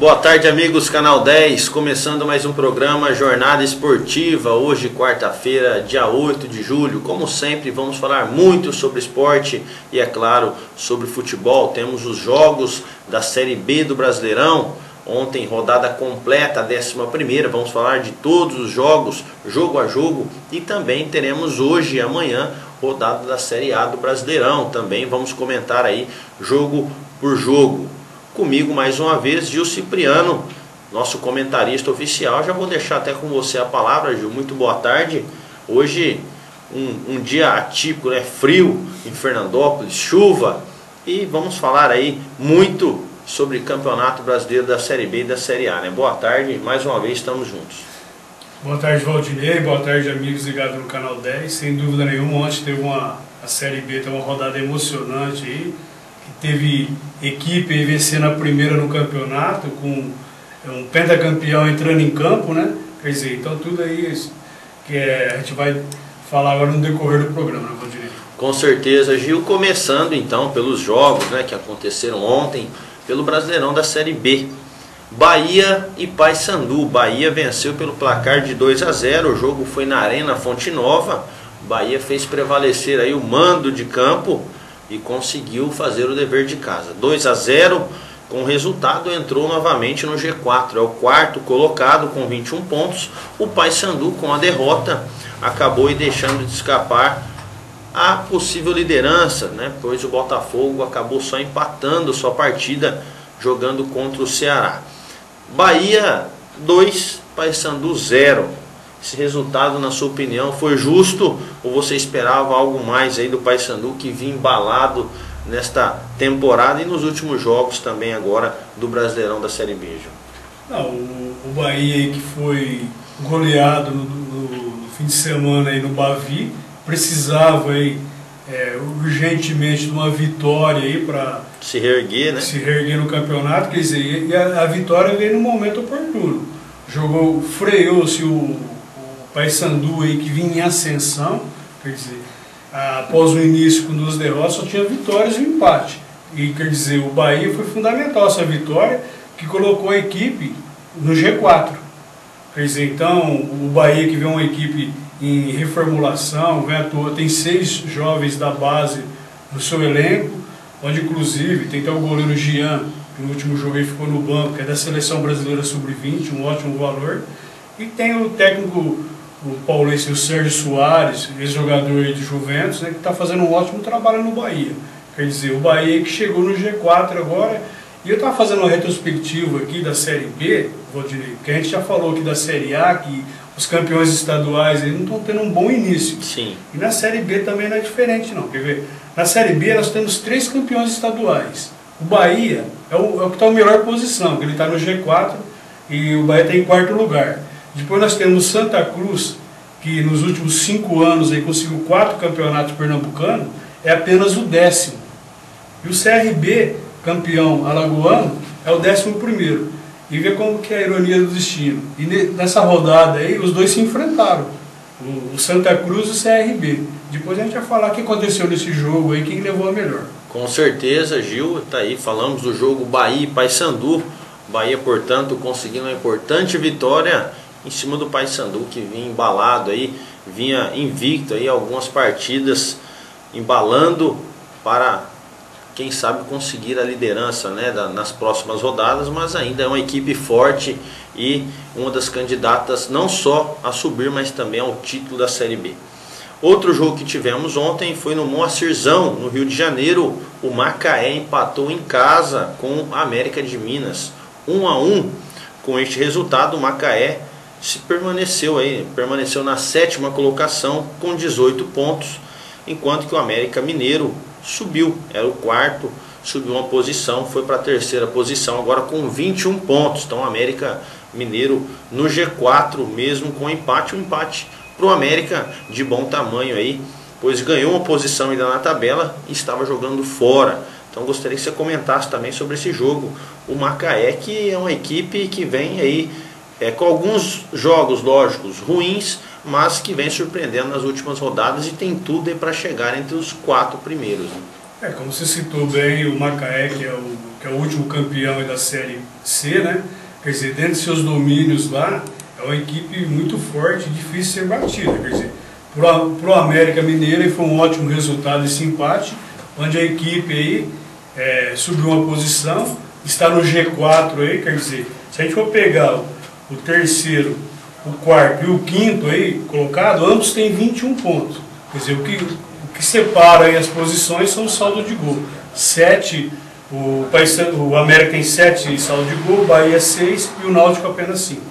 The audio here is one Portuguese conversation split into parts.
Boa tarde, amigos, Canal 10, começando mais um programa Jornada Esportiva, hoje quarta-feira, dia 8 de julho. Como sempre, vamos falar muito sobre esporte e, é claro, sobre futebol. Temos os jogos da Série B do Brasileirão, ontem rodada completa, a 11ª, vamos falar de todos os jogos, jogo a jogo, e também teremos hoje e amanhã rodada da Série A do Brasileirão. Também vamos comentar aí jogo por jogo. Comigo mais uma vez, Gil Cipriano, nosso comentarista oficial. Já vou deixar até com você a palavra, Gil. Muito boa tarde. Hoje um dia atípico, né? Frio em Fernandópolis, chuva, e vamos falar aí muito sobre Campeonato Brasileiro da Série B e da Série A, né? Boa tarde, mais uma vez estamos juntos. Boa tarde, Valdinei, boa tarde, amigos ligados no Canal 10. Sem dúvida nenhuma, ontem teve a Série B, teve uma rodada emocionante aí. Teve equipe aí vencendo a primeira no campeonato, com um pentacampeão entrando em campo, né? Quer dizer, então tudo aí que a gente vai falar agora no decorrer do programa, né, Valdinei? Com certeza, Gil. Começando então pelos jogos, né, que aconteceram ontem pelo Brasileirão da Série B. Bahia e Paysandu. Bahia venceu pelo placar de 2-0, o jogo foi na Arena Fonte Nova. Bahia fez prevalecer aí o mando de campo e conseguiu fazer o dever de casa. 2-0, com o resultado entrou novamente no G4, é o quarto colocado com 21 pontos. O Paysandu, com a derrota, acabou deixando de escapar a possível liderança, né? Pois o Botafogo acabou só empatando sua partida jogando contra o Ceará. Bahia 2, Paysandu 0. Esse resultado, na sua opinião, foi justo ou você esperava algo mais aí do Paysandu, que vinha embalado nesta temporada e nos últimos jogos também agora do Brasileirão da Série B? Não, o Bahia aí que foi goleado no fim de semana aí no Bavi, precisava aí urgentemente de uma vitória aí para se reerguer, né? Se reerguer no campeonato, quer dizer, e a vitória veio no momento oportuno. Freou-se o Paysandu aí que vinha em ascensão, quer dizer, após o início com 2 derrotas só tinha vitórias e um empate. E quer dizer, o Bahia foi fundamental essa vitória que colocou a equipe no G4. Quer dizer, então o Bahia que vê uma equipe em reformulação, tem 6 jovens da base no seu elenco, onde inclusive tem até o goleiro Jean, que no último jogo ele ficou no banco, que é da Seleção Brasileira Sub-20, um ótimo valor. E tem o técnico, o paulista, o Sérgio Soares, ex-jogador de Juventus, né, que está fazendo um ótimo trabalho no Bahia. Quer dizer, o Bahia que chegou no G4 agora. E eu estava fazendo uma retrospectiva aqui da Série B, Valdinei, porque a gente já falou aqui da Série A, que os campeões estaduais aí não estão tendo um bom início. Sim. E na Série B também não é diferente, não. Quer ver? Na Série B nós temos 3 campeões estaduais. O Bahia é o que está na melhor posição, que ele está no G4 e o Bahia está em 4º lugar. Depois nós temos Santa Cruz, que nos últimos 5 anos aí conseguiu 4 campeonatos pernambucanos, é apenas o 10º. E o CRB, campeão alagoano, é o 11º. E vê como que é a ironia do destino. E nessa rodada aí, os dois se enfrentaram, o Santa Cruz e o CRB. Depois a gente vai falar o que aconteceu nesse jogo aí, quem levou a melhor. Com certeza, Gil, tá aí, falamos do jogo Bahia e Paysandu. Bahia, portanto, conseguindo uma importante vitória em cima do Paysandu, que vinha embalado aí, vinha invicto aí algumas partidas, embalando para, quem sabe, conseguir a liderança, né, nas próximas rodadas, mas ainda é uma equipe forte e uma das candidatas não só a subir, mas também ao título da Série B. Outro jogo que tivemos ontem foi no Moacirzão, no Rio de Janeiro. O Macaé empatou em casa com a América de Minas, 1-1. Com este resultado, o Macaé permaneceu na 7ª colocação com 18 pontos, enquanto que o América Mineiro subiu, era o 4º, subiu uma posição, foi para a 3ª posição, agora com 21 pontos. Então o América Mineiro no G4, mesmo com empate, um empate para o América de bom tamanho aí, pois ganhou uma posição ainda na tabela e estava jogando fora. Então gostaria que você comentasse também sobre esse jogo. O Macaé, que é uma equipe que vem aí com alguns jogos, lógicos, ruins, mas que vem surpreendendo nas últimas rodadas e tem tudo para chegar entre os 4 primeiros. Né? Como você citou bem, o Macaé, que é o último campeão da Série C, né? Quer dizer, dentro de seus domínios lá, é uma equipe muito forte e difícil de ser batida. Quer dizer, para o América Mineiro foi um ótimo resultado esse empate, onde a equipe aí subiu uma posição, está no G4 aí, quer dizer, se a gente for pegar o terceiro, o quarto e o quinto aí colocado, ambos têm 21 pontos. Quer dizer, o que separa aí as posições são o saldo de gol. 7, o América tem 7 saldo de gol, o Bahia 6 e o Náutico apenas 5.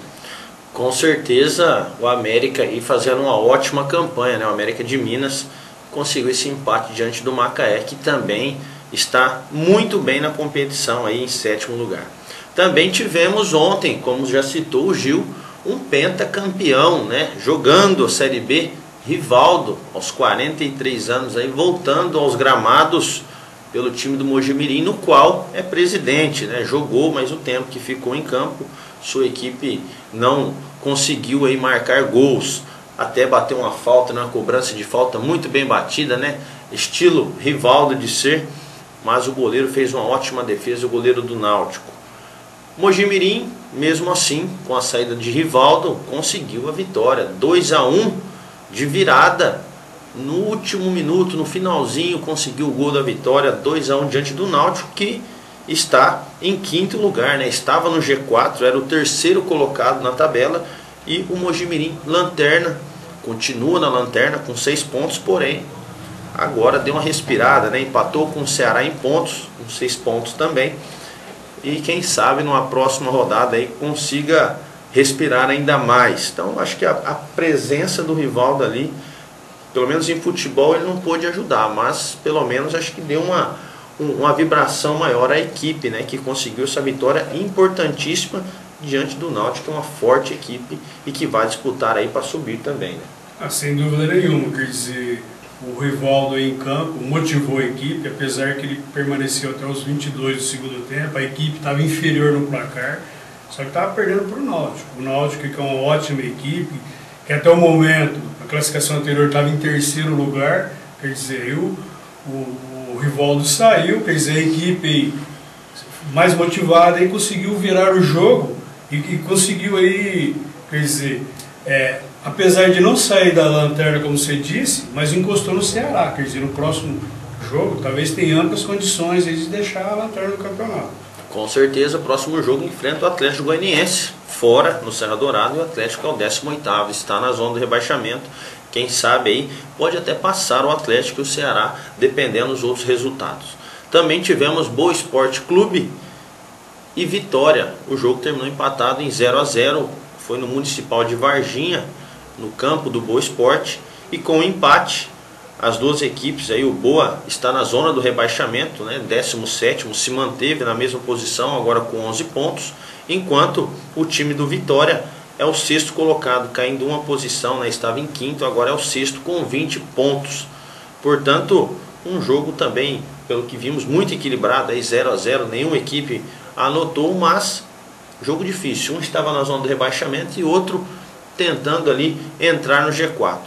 Com certeza o América aí fazendo uma ótima campanha, né? O América de Minas conseguiu esse empate diante do Macaé, que também está muito bem na competição aí em 7º lugar. Também tivemos ontem, como já citou o Gil, um pentacampeão, né? Jogando a Série B, Rivaldo, aos 43 anos aí, voltando aos gramados pelo time do Mojimirim, no qual é presidente, né? Jogou, mas o tempo que ficou em campo, sua equipe não conseguiu aí marcar gols, até bateu uma falta, uma cobrança de falta muito bem batida, né? Estilo Rivaldo de ser, mas o goleiro fez uma ótima defesa, o goleiro do Náutico. Mojimirim, mesmo assim, com a saída de Rivaldo, conseguiu a vitória, 2-1 de virada, no último minuto, no finalzinho, conseguiu o gol da vitória, 2-1 diante do Náutico, que está em 5º lugar, né? Estava no G4, era o terceiro colocado na tabela, e o Mojimirim, lanterna, continua na lanterna com 6 pontos, porém agora deu uma respirada, né? Empatou com o Ceará em pontos, com 6 pontos também, e quem sabe numa próxima rodada aí consiga respirar ainda mais. Então acho que a presença do Rivaldo ali, pelo menos em futebol, ele não pôde ajudar, mas pelo menos acho que deu uma vibração maior à equipe, né, que conseguiu essa vitória importantíssima diante do Náutico, que é uma forte equipe e que vai disputar aí para subir também, né? Sem dúvida nenhuma, quer dizer, o Rivaldo aí em campo motivou a equipe, apesar que ele permaneceu até os 22 do segundo tempo, a equipe estava inferior no placar, só que estava perdendo para o Náutico. O Náutico, que é uma ótima equipe, que até o momento, a classificação anterior estava em 3º lugar, quer dizer, o Rivaldo saiu, quer dizer, a equipe mais motivada aí conseguiu virar o jogo e conseguiu aí, quer dizer, apesar de não sair da lanterna, como você disse, mas encostou no Ceará, quer dizer, no próximo jogo talvez tenha amplas condições aí de deixar a lanterna do campeonato. Com certeza, o próximo jogo enfrenta o Atlético Goianiense, fora no Serra Dourada, e o Atlético é o 18º, está na zona do rebaixamento. Quem sabe aí pode até passar o Atlético e o Ceará, dependendo dos outros resultados. Também tivemos Boa Esporte Clube e Vitória. O jogo terminou empatado em 0-0, foi no Municipal de Varginha, no campo do Boa Esporte, e com o empate, as duas equipes, aí o Boa está na zona do rebaixamento, né, 17º, se manteve na mesma posição, agora com 11 pontos, enquanto o time do Vitória é o 6º colocado, caindo uma posição, né, estava em 5º, agora é o 6º com 20 pontos. Portanto, um jogo também, pelo que vimos, muito equilibrado, 0-0, nenhuma equipe anotou, mas jogo difícil. Um estava na zona do rebaixamento e outro tentando ali entrar no G4.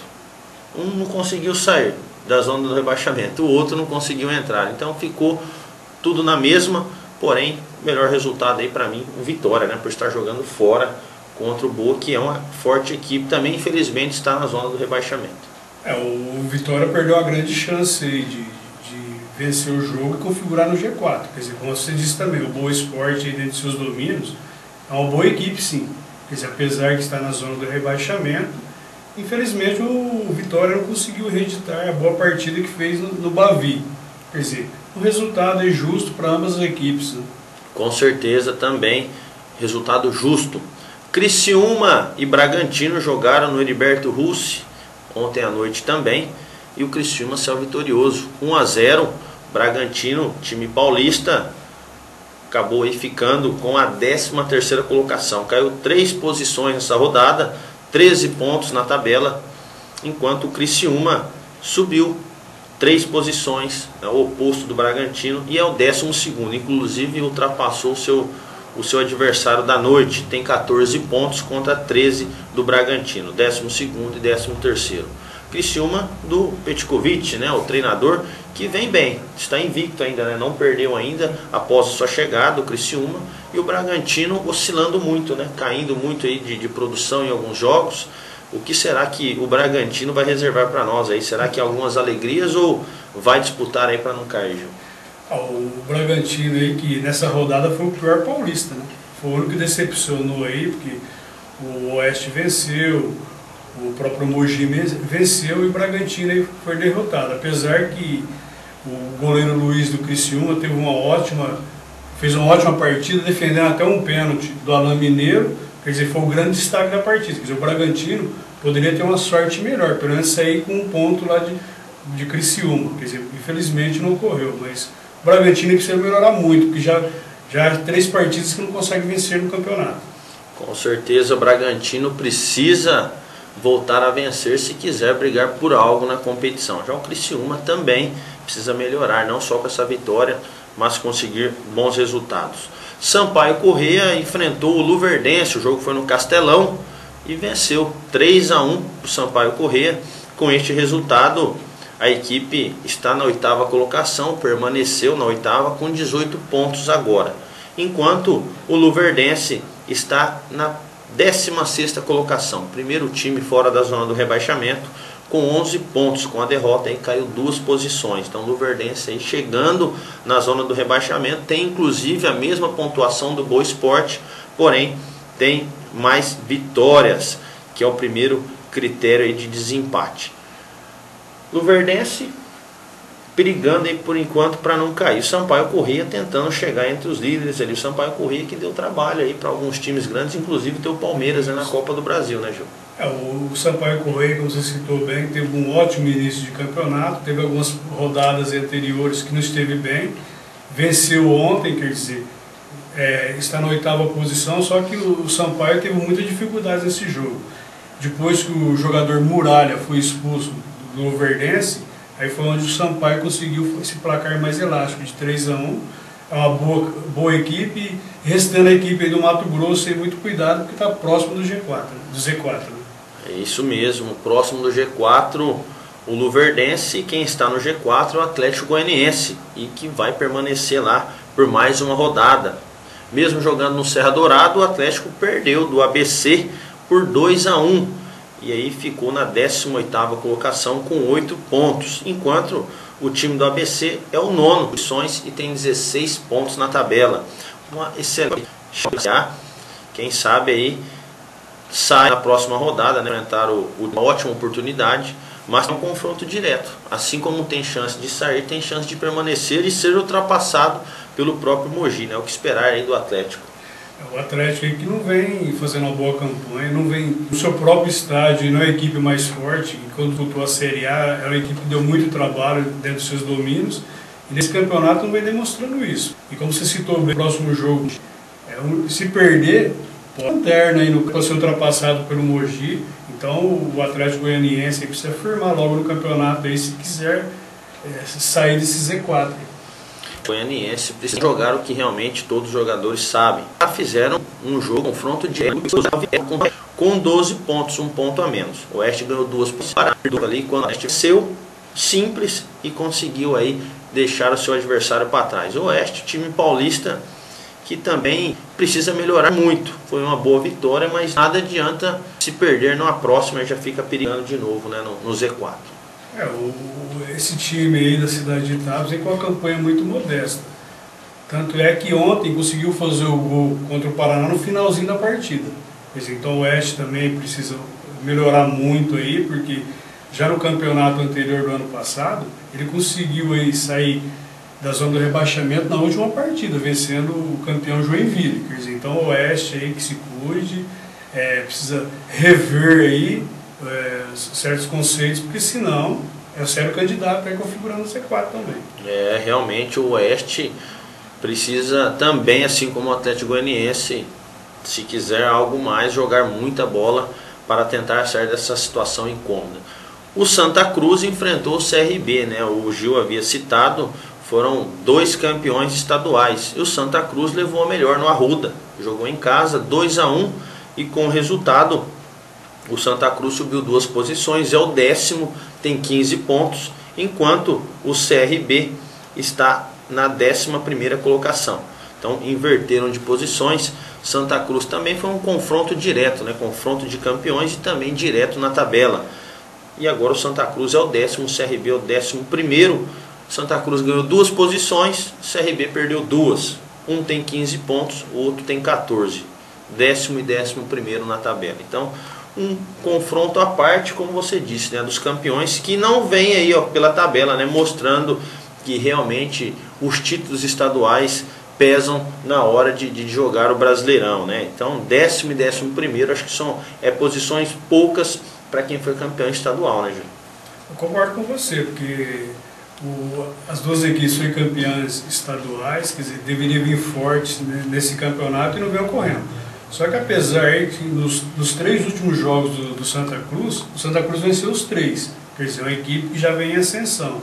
Um não conseguiu sair da zona do rebaixamento, o outro não conseguiu entrar. Então ficou tudo na mesma, porém, o melhor resultado aí para mim, o Vitória, né, por estar jogando fora contra o Boa, que é uma forte equipe, também infelizmente está na zona do rebaixamento. O Vitória perdeu a grande chance aí de vencer o jogo e configurar no G4. Quer dizer, como você disse também, o Boa Esporte aí dentro de seus domínios é uma boa equipe, sim. Quer dizer, apesar de estar na zona do rebaixamento, infelizmente o Vitória não conseguiu reeditar a boa partida que fez no Bavi. Quer dizer, o resultado é justo para ambas as equipes, né? Com certeza também, resultado justo. Criciúma e Bragantino jogaram no Heriberto Russi ontem à noite também, e o Criciúma saiu vitorioso, 1-0. Bragantino, time paulista, acabou aí ficando com a 13ª colocação, caiu 3 posições nessa rodada, 13 pontos na tabela, enquanto o Criciúma subiu 3 posições, é o oposto do Bragantino, e é o 12º, inclusive ultrapassou o seu adversário da noite, tem 14 pontos contra 13 do Bragantino, 12º e 13º. Criciúma do Petkovic, né, o treinador, que vem bem, está invicto ainda, né, não perdeu ainda após a sua chegada, o Criciúma, e o Bragantino oscilando muito, né, caindo muito aí de produção em alguns jogos. O que será que o Bragantino vai reservar para nós aí? Será que algumas alegrias ou vai disputar aí para não cair, Gil? O Bragantino aí, que nessa rodada foi o pior paulista, né? Foi o único que decepcionou aí, porque o Oeste venceu, o próprio Mogi venceu e o Bragantino aí foi derrotado. Apesar que o goleiro Luiz do Criciúma fez uma ótima partida, defendendo até um pênalti do Alain Mineiro, quer dizer, foi o grande destaque da partida. Quer dizer, o Bragantino poderia ter uma sorte melhor, pelo menos sair com um ponto lá de Criciúma. Quer dizer, infelizmente não ocorreu, mas o Bragantino precisa melhorar muito, porque já há 3 partidas que não consegue vencer no campeonato. Com certeza o Bragantino precisa voltar a vencer se quiser brigar por algo na competição. Já o Criciúma também precisa melhorar, não só com essa vitória, mas conseguir bons resultados. Sampaio Corrêa enfrentou o Luverdense, o jogo foi no Castelão e venceu 3-1 o Sampaio Corrêa. Com este resultado, a equipe está na 8ª colocação, permaneceu na 8ª com 18 pontos agora, enquanto o Luverdense está na 16ª colocação, primeiro time fora da zona do rebaixamento, com 11 pontos. Com a derrota aí caiu 2 posições. Então o Luverdense aí chegando na zona do rebaixamento, tem inclusive a mesma pontuação do Boa Esporte, porém tem mais vitórias, que é o primeiro critério aí de desempate. Luverdense perigando aí por enquanto para não cair. O Sampaio Corrêa tentando chegar entre os líderes ali. O Sampaio Corrêa que deu trabalho aí para alguns times grandes, inclusive tem o Palmeiras, né, na Copa do Brasil, né, Gil? O Sampaio Corrêa, como você citou bem, teve um ótimo início de campeonato, teve algumas rodadas anteriores que não esteve bem, venceu ontem, quer dizer, está na 8ª posição, só que o Sampaio teve muitas dificuldades nesse jogo. Depois que o jogador Muralha foi expulso do Luverdense, aí foi onde o Sampaio conseguiu esse placar mais elástico, de 3-1. É uma boa equipe, restando a equipe aí do Mato Grosso, tem muito cuidado, porque está próximo do G4, do Z4. Né? É isso mesmo, próximo do G4, o Luverdense, e quem está no G4 é o Atlético Goianiense, e que vai permanecer lá por mais uma rodada. Mesmo jogando no Serra Dourado, o Atlético perdeu do ABC por 2-1. E aí ficou na 18ª colocação com 8 pontos, enquanto o time do ABC é o 9º posições e tem 16 pontos na tabela. Uma excelente chance, quem sabe aí sai na próxima rodada, né, enfrentar uma ótima oportunidade, mas é um confronto direto. Assim como tem chance de sair, tem chance de permanecer e ser ultrapassado pelo próprio Mogi, né? O que esperar aí do Atlético. O Atlético aí que não vem fazendo uma boa campanha, não vem no seu próprio estádio, não é a equipe mais forte. Quando disputou a Série A, era uma equipe que deu muito trabalho dentro dos seus domínios, e nesse campeonato não vem demonstrando isso. E como você citou bem, o próximo jogo, se perder, lanterna aí para ser ultrapassado pelo Mogi. Então o Atlético Goianiense precisa firmar logo no campeonato aí, se quiser sair desse Z4. O Goianiense precisa jogar o que realmente todos os jogadores sabem. Já fizeram um jogo, confronto direto com 12 pontos, um ponto a menos. O Oeste ganhou 2 pontos ali quando o Oeste venceu, simples, e conseguiu aí deixar o seu adversário para trás. O Oeste, time paulista, que também precisa melhorar muito. Foi uma boa vitória, mas nada adianta se perder numa próxima e já fica perigando de novo, né, no Z4. Esse time aí da cidade de Itabas vem com uma campanha muito modesta. Tanto é que ontem conseguiu fazer o gol contra o Paraná no finalzinho da partida. Então o Oeste também precisa melhorar muito aí, porque já no campeonato anterior do ano passado, ele conseguiu aí sair da zona do rebaixamento na última partida, vencendo o campeão Joinville. Então o Oeste aí que se cuide, precisa rever aí certos conceitos, porque senão é o sério candidato para ir configurando o C4 também. Realmente o Oeste precisa também, assim como o Atlético Goianiense, se quiser algo mais, jogar muita bola para tentar sair dessa situação incômoda. O Santa Cruz enfrentou o CRB, né? O Gil havia citado, foram 2 campeões estaduais. E o Santa Cruz levou a melhor no Arruda. Jogou em casa 2-1 e com o resultado O Santa Cruz subiu 2 posições, é o 10º, tem 15 pontos, enquanto o CRB está na 11ª colocação. Então inverteram de posições. Santa Cruz também foi um confronto direto, né? Confronto de campeões e também direto na tabela. E agora o Santa Cruz é o 10º, o CRB é o 11º. Santa Cruz ganhou 2 posições, o CRB perdeu 2. Um tem 15 pontos, o outro tem 14. 10º e 11º na tabela. Então um confronto à parte, como você disse, né, dos campeões, que não vem aí, ó, pela tabela, né, mostrando que realmente os títulos estaduais pesam na hora de jogar o Brasileirão, né? Então 10º e 11º acho que são posições poucas para quem foi campeão estadual, né, Júlio? Eu concordo com você, porque as duas equipes foram campeãs estaduais, quer dizer, deveriam vir fortes, né, nesse campeonato, e não vem ocorrendo. Só que apesar que nos 3 últimos jogos do Santa Cruz, o Santa Cruz venceu os 3. Quer dizer, uma equipe que já vem em ascensão.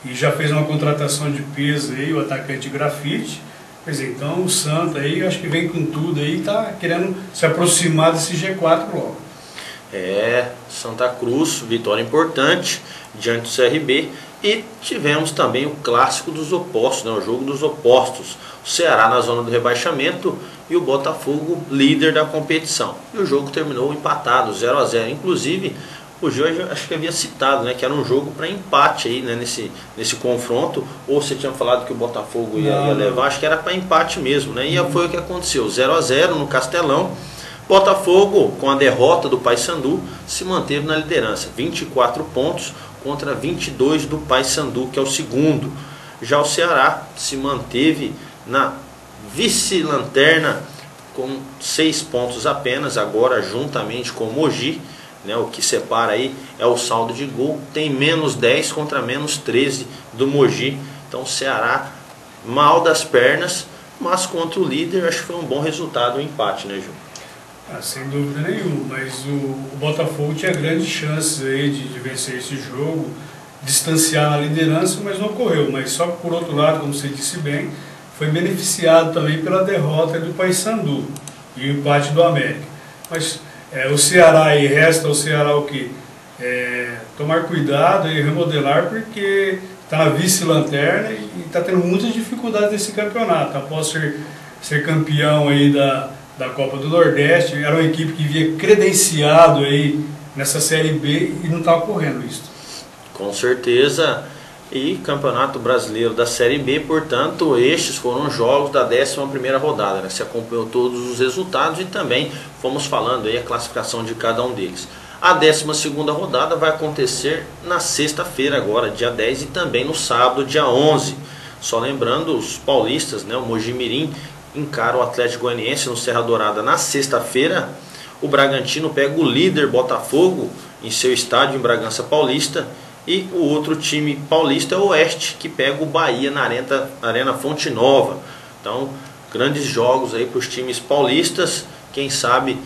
E já fez uma contratação de peso aí, o atacante Grafite. Quer dizer, então o Santa aí, acho que vem com tudo aí, está querendo se aproximar desse G4 logo. Santa Cruz, vitória importante diante do CRB. E tivemos também o clássico dos opostos, né, o jogo dos opostos. O Ceará na zona do rebaixamento e o Botafogo líder da competição. E o jogo terminou empatado, 0 a 0. Inclusive, o Jorge acho que havia citado, né, que era um jogo para empate aí, né, nesse confronto. Ou você tinha falado que o Botafogo ia levar, acho que era para empate mesmo, né? E foi o que aconteceu, 0 a 0 no Castelão. Botafogo, com a derrota do Paysandu, se manteve na liderança, 24 pontos contra 22 do Paysandu, que é o segundo. Já o Ceará se manteve na vice-lanterna com 6 pontos apenas, agora juntamente com o Mogi, né, o que separa aí é o saldo de gol, tem menos 10 contra menos 13 do Mogi. Então o Ceará mal das pernas, mas contra o líder acho que foi um bom resultado o empate, né, Ju? Sem dúvida nenhuma, mas o Botafogo tinha grandes chances aí de vencer esse jogo, distanciar na liderança, mas não ocorreu. Mas só que por outro lado, como você disse bem, foi beneficiado também pela derrota do Paysandu e o empate do América. Mas o Ceará aí, resta ao Ceará o quê? Tomar cuidado e remodelar, porque está na vice-lanterna e está tendo muitas dificuldades nesse campeonato. Após ser campeão aí da Copa do Nordeste, era uma equipe que vinha credenciado aí nessa Série B e não está ocorrendo isso. Com certeza. E Campeonato Brasileiro da Série B, portanto, estes foram os jogos da 11ª rodada, né? Se acompanhou todos os resultados e também fomos falando aí a classificação de cada um deles. A 12ª rodada vai acontecer na sexta-feira agora, dia 10, e também no sábado, dia 11. Só lembrando, os paulistas, né, o Mojimirim encara o Atlético Goianiense no Serra Dourada na sexta-feira. O Bragantino pega o líder Botafogo em seu estádio em Bragança Paulista. E o outro time paulista é o Oeste, que pega o Bahia na Arena Fonte Nova. Então, grandes jogos aí para os times paulistas. Quem sabe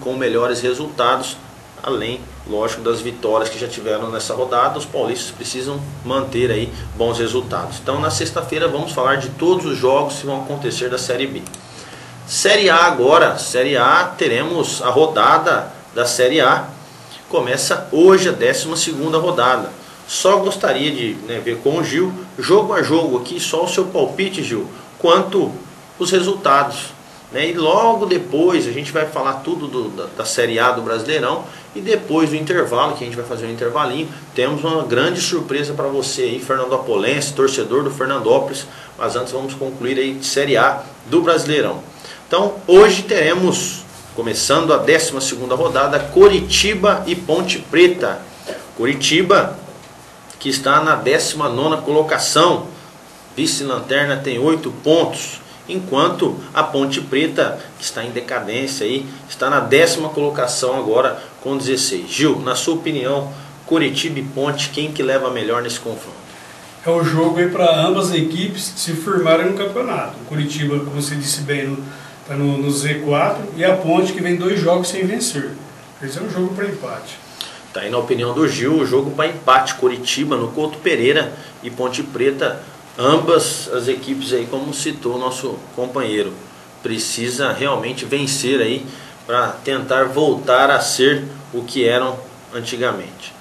com melhores resultados, além, lógico, das vitórias que já tiveram nessa rodada. Os paulistas precisam manter aí bons resultados. Então, na sexta-feira vamos falar de todos os jogos que vão acontecer da Série B. Série A agora, Série A, teremos a rodada da Série A. Começa hoje a 12ª rodada. Só gostaria de ver com o Gil, jogo a jogo aqui, só o seu palpite, Gil, quanto os resultados. E logo depois a gente vai falar tudo da Série A do Brasileirão. E depois do intervalo, que a gente vai fazer um intervalinho, temos uma grande surpresa para você aí, Fernandopolense, torcedor do Fernandópolis. Mas antes vamos concluir aí Série A do Brasileirão. Então hoje teremos, começando a 12ª rodada, Coritiba e Ponte Preta. Coritiba, que está na 19ª colocação, vice-lanterna, tem 8 pontos, enquanto a Ponte Preta, que está em decadência aí, está na 10ª colocação agora com 16. Gil, na sua opinião, Coritiba e Ponte, quem que leva melhor nesse confronto? É o jogo aí para ambas as equipes se firmarem no campeonato. O Coritiba, como você disse bem, está no Z4, e a Ponte, que vem 2 jogos sem vencer. Esse é um jogo para empate. Tá aí na opinião do Gil, o jogo para empate, Coritiba no Couto Pereira e Ponte Preta, ambas as equipes aí, como citou o nosso companheiro, precisa realmente vencer aí para tentar voltar a ser o que eram antigamente.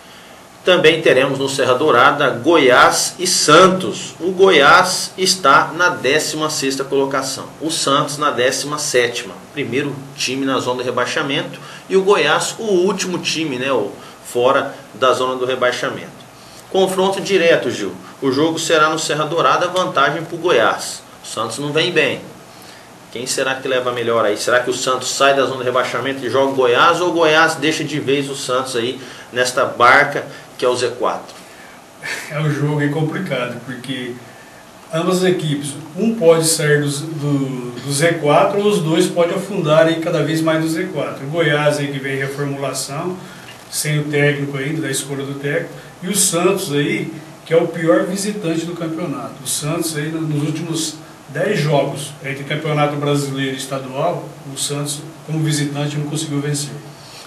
Também teremos no Serra Dourada Goiás e Santos. O Goiás está na 16ª colocação, o Santos na 17ª, primeiro time na zona do rebaixamento, e o Goiás o último time, né, fora da zona do rebaixamento. Confronto direto, Gil. O jogo será no Serra Dourada, vantagem para o Goiás. O Santos não vem bem. Quem será que leva melhor aí? Será que o Santos sai da zona de rebaixamento e joga o Goiás, ou o Goiás deixa de vez o Santos aí nesta barca que é o Z4? É um jogo aí complicado, porque ambas as equipes, um pode sair do Z4, ou os dois podem afundar aí cada vez mais no Z4. O Goiás aí que vem em reformulação, sem o técnico ainda, da escolha do técnico, e o Santos aí, que é o pior visitante do campeonato. O Santos aí nos últimos 10 jogos entre campeonato brasileiro e estadual, o Santos como visitante não conseguiu vencer.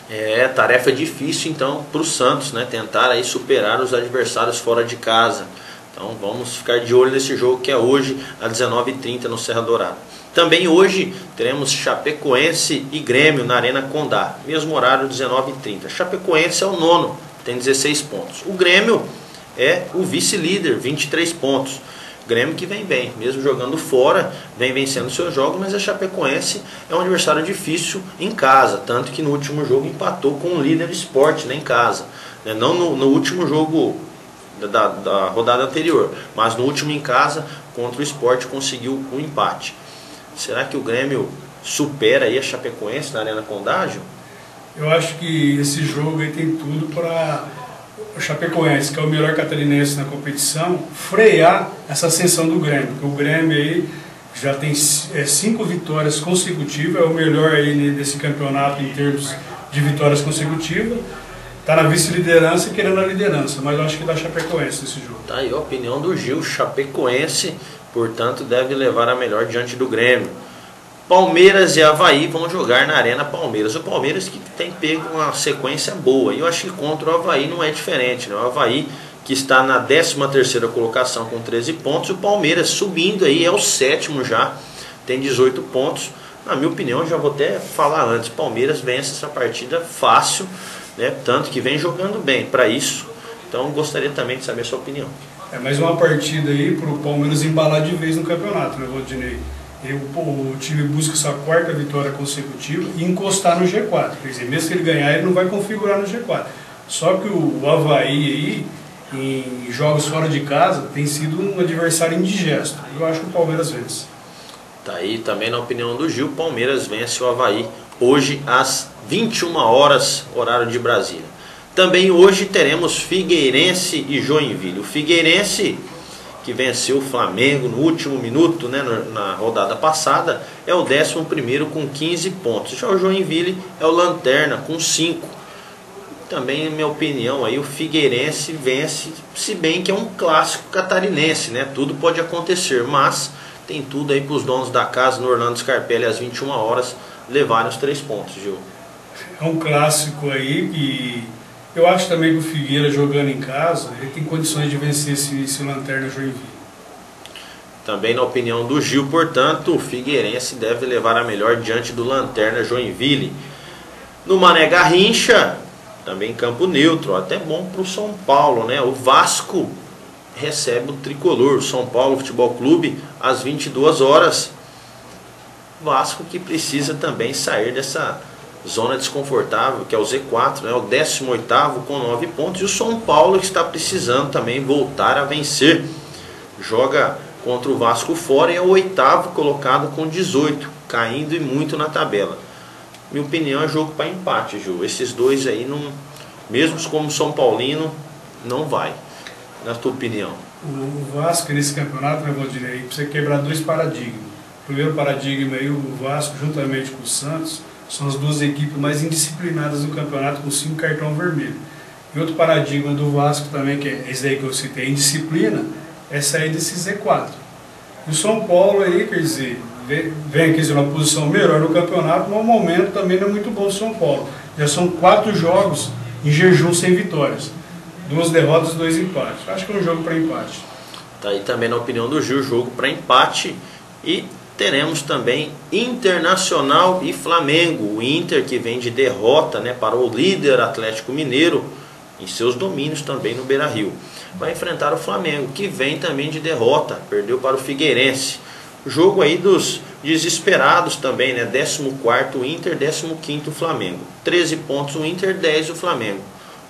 É, tarefa difícil então para o Santos, né? Tentar aí superar os adversários fora de casa. Então vamos ficar de olho nesse jogo que é hoje às 19h30 no Serra Dourada. Também hoje teremos Chapecoense e Grêmio na Arena Condá, mesmo horário 19h30. Chapecoense é o nono, tem 16 pontos. O Grêmio é o vice-líder, 23 pontos. Grêmio que vem bem, mesmo jogando fora, vem vencendo seus jogos, mas a Chapecoense é um adversário difícil em casa, tanto que no último jogo empatou com o líder Sport, né, em casa. Não no último jogo da rodada anterior, mas no último em casa contra o Sport conseguiu um empate. Será que o Grêmio supera aí a Chapecoense na Arena Condá? Eu acho que esse jogo aí tem tudo para o Chapecoense, que é o melhor catarinense na competição, frear essa ascensão do Grêmio. Porque o Grêmio aí já tem 5 vitórias consecutivas, é o melhor aí desse campeonato em termos de vitórias consecutivas. Está na vice-liderança e querendo a liderança, mas eu acho que dá Chapecoense nesse jogo. Tá aí a opinião do Gil. Chapecoense, portanto, deve levar a melhor diante do Grêmio. Palmeiras e Avaí vão jogar na Arena Palmeiras. O Palmeiras que tem pego uma sequência boa. E eu acho que contra o Avaí não é diferente, né? O Avaí que está na 13ª colocação com 13 pontos. O Palmeiras subindo aí, é o 7º já, tem 18 pontos. Na minha opinião, já vou até falar antes, Palmeiras vence essa partida fácil, né? Tanto que vem jogando bem para isso. Então gostaria também de saber a sua opinião. É mais uma partida aí para o Palmeiras embalar de vez no campeonato, né, Valdinei? O time busca sua 4ª vitória consecutiva e encostar no G4. Quer dizer, mesmo que ele ganhar, ele não vai configurar no G4. Só que o Avaí aí, em jogos fora de casa, tem sido um adversário indigesto. Eu acho que o Palmeiras vence. Tá aí também na opinião do Gil, Palmeiras vence o Avaí hoje às 21 horas, horário de Brasília. Também hoje teremos Figueirense e Joinville. O Figueirense, que venceu o Flamengo no último minuto, né, na rodada passada, é o 11º com 15 pontos. Já o Joinville é o lanterna com 5. Também, na minha opinião, aí, o Figueirense vence, se bem que é um clássico catarinense, né? Tudo pode acontecer, mas tem tudo aí para os donos da casa no Orlando Scarpelli às 21 horas levarem os 3 pontos, Gil. É um clássico aí que eu acho também que o Figueira, jogando em casa, ele tem condições de vencer esse lanterna Joinville. Também na opinião do Gil, portanto, o Figueirense deve levar a melhor diante do lanterna Joinville. No Mané Garrincha, também campo neutro, até bom para o São Paulo, né? O Vasco recebe o Tricolor, o São Paulo Futebol Clube, às 22 horas. Vasco que precisa também sair dessa zona desconfortável, que é o Z4, né? O 18º com 9 pontos. E o São Paulo que está precisando também voltar a vencer. Joga contra o Vasco fora e é o 8º colocado com 18, caindo e muito na tabela. Minha opinião é jogo para empate, Ju. Esses dois aí, não, mesmo como São Paulino, não vai. Na tua opinião? O Vasco nesse campeonato, né, Valdir, precisa quebrar 2 paradigmas. O primeiro paradigma aí, o Vasco, juntamente com o Santos, são as 2 equipes mais indisciplinadas do campeonato, com 5 cartão vermelho. E outro paradigma do Vasco também, que é esse aí que eu citei, indisciplina, é sair desse Z4. E o São Paulo aí, quer dizer, vem aqui numa posição melhor no campeonato, mas o momento também não é muito bom do São Paulo. Já são 4 jogos em jejum sem vitórias. 2 derrotas, 2 empates. Acho que é um jogo para empate. Tá aí também na opinião do Gil, jogo para empate. E teremos também Internacional e Flamengo. O Inter, que vem de derrota, né, para o líder Atlético Mineiro em seus domínios também no Beira-Rio, vai enfrentar o Flamengo, que vem também de derrota, perdeu para o Figueirense. Jogo aí dos desesperados também, né? 14º o Inter, 15º o Flamengo. 13 pontos o Inter, 10 o Flamengo.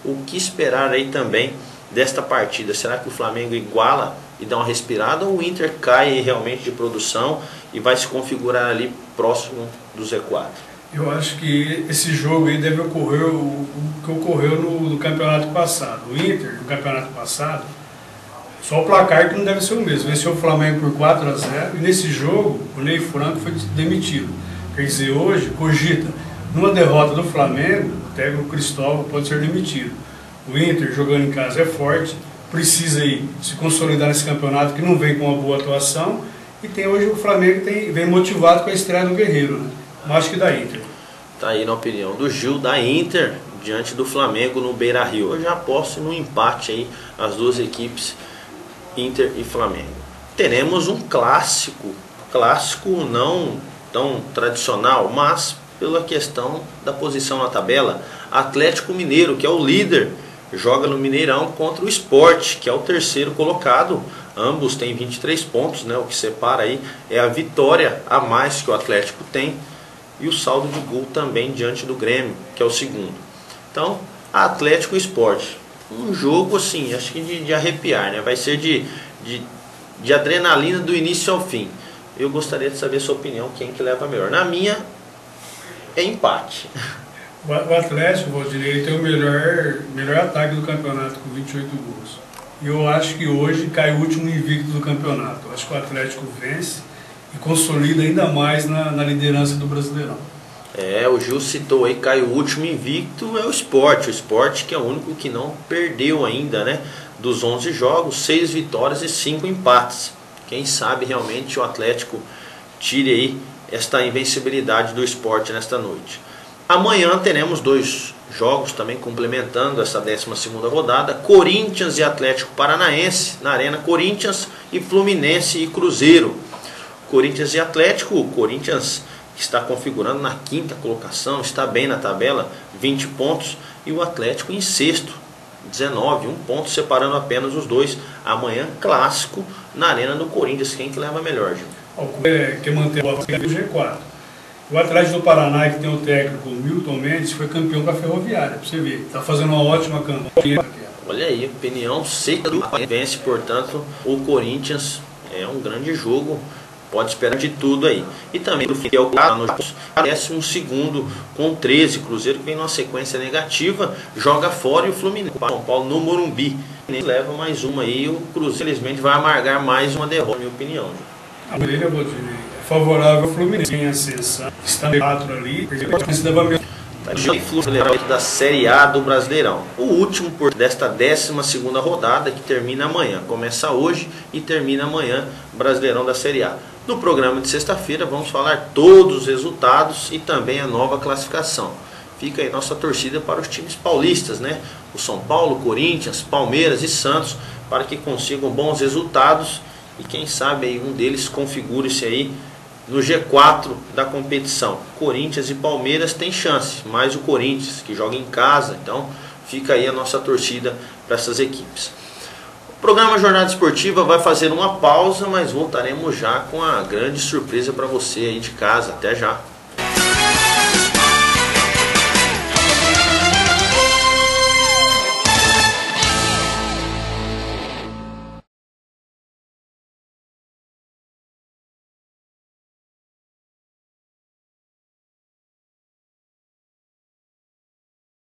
O que esperar aí também desta partida? Será que o Flamengo iguala e dá uma respirada, ou o Inter cai realmente de produção e vai se configurar ali próximo do Z4? Eu acho que esse jogo aí deve ocorrer o que ocorreu no campeonato passado. O Inter, no campeonato passado, só o placar que não deve ser o mesmo. Venceu o Flamengo por 4-0 e nesse jogo o Ney Franco foi demitido. Quer dizer, hoje, cogita, numa derrota do Flamengo, o técnico Cristóvão pode ser demitido. O Inter, jogando em casa, é forte, precisa aí se consolidar nesse campeonato que não vem com uma boa atuação, e tem hoje o Flamengo vem motivado com a estreia do Guerreiro, né? Mais que da Inter. Tá aí na opinião do Gil, da Inter diante do Flamengo no Beira-Rio. Eu já aposto no empate aí, as duas equipes, Inter e Flamengo. Teremos um clássico não tão tradicional, mas pela questão da posição na tabela. Atlético Mineiro, que é o líder, joga no Mineirão contra o Sport, que é o terceiro colocado. Ambos têm 23 pontos, né? O que separa aí é a vitória a mais que o Atlético tem e o saldo de gol também diante do Grêmio, que é o segundo. Então, Atlético e Sport. Um jogo assim, acho que de arrepiar, né? Vai ser de adrenalina do início ao fim. Eu gostaria de saber a sua opinião, quem que leva melhor. Na minha, é empate. O Atlético, Valdir, ele tem o melhor ataque do campeonato, com 28 gols. E eu acho que hoje cai o último invicto do campeonato. Eu acho que o Atlético vence e consolida ainda mais na liderança do Brasileirão. O Gil citou aí, cai o último invicto, é o Sport. O Sport, que é o único que não perdeu ainda, né? Dos 11 jogos, 6 vitórias e 5 empates. Quem sabe realmente o Atlético tire aí esta invencibilidade do Sport nesta noite. Amanhã teremos 2 jogos também complementando essa 12ª rodada. Corinthians e Atlético Paranaense na Arena Corinthians, e Fluminense e Cruzeiro. Corinthians e Atlético, o Corinthians que está configurando na 5ª colocação, está bem na tabela, 20 pontos, e o Atlético em sexto, 19, 1 ponto separando apenas os dois. Amanhã clássico na Arena do Corinthians. Quem que leva melhor, Gil? Quer manter o G4. O Atlético do Paraná, que tem o técnico Milton Mendes, foi campeão da Ferroviária, para você ver. Está fazendo uma ótima campanha. Olha aí, opinião seca do vence, portanto, o Corinthians. É um grande jogo, pode esperar de tudo aí. E também do Fiel no 12º com 13, Cruzeiro que vem numa sequência negativa, joga fora, e o Fluminense, São Paulo no Morumbi, leva mais uma aí. O Cruzeiro infelizmente vai amargar mais uma derrota, na minha opinião. A maneira é favorável ao Fluminense em ascensão, está no 4 ali, da Série A do Brasileirão. O último desta 12ª rodada, que termina amanhã. Começa hoje e termina amanhã, Brasileirão da Série A. No programa de sexta-feira vamos falar todos os resultados e também a nova classificação. Fica aí nossa torcida para os times paulistas, né? O São Paulo, Corinthians, Palmeiras e Santos, para que consigam bons resultados e quem sabe aí um deles configure-se aí no G4 da competição. Corinthians e Palmeiras têm chance, mais o Corinthians, que joga em casa, então fica aí a nossa torcida para essas equipes. O programa Jornada Esportiva vai fazer uma pausa, mas voltaremos já com a grande surpresa para você aí de casa. Até já!